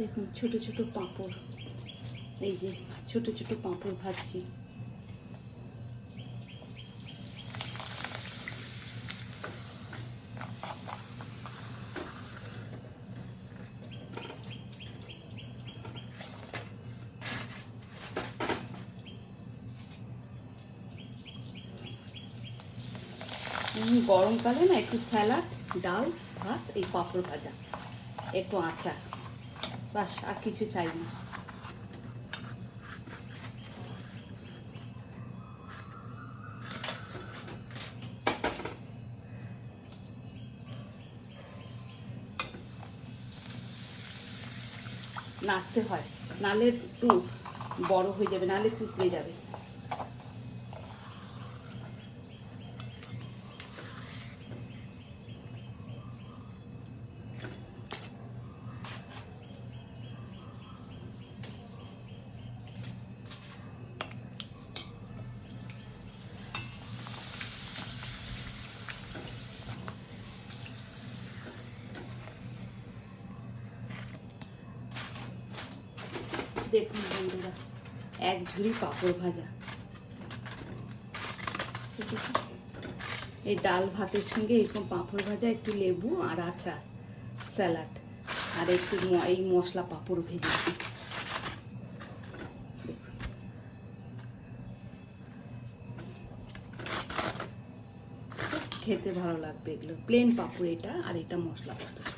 দেখুন ছোট ছোট পাঁপড়, এই যে ছোট ছোট পাঁপড় ভাজছি। গরমকালে না একটু স্যালাড, ডাল, ভাত, এই পাঁপড় ভাজা, একটু আচার, বাস আর কিছু চাই না। নাড়তে হয়, নালে একটু বড় হয়ে যাবে, নালে কুকড়ে যাবে। দেখুন বন্ধুরা, এক ঝুড়ি পাঁপড় ভাজা। এই ডাল ভাতের সঙ্গে এরকম পাঁপড় ভাজা, একটু লেবু আর আচার, স্যালাড, আর একটু এই মশলা পাঁপড় ভেজেছি। খেতে ভালো লাগবে এগুলো, প্লেন পাঁপড় এটা, আর এটা মশলা পাঁপড়।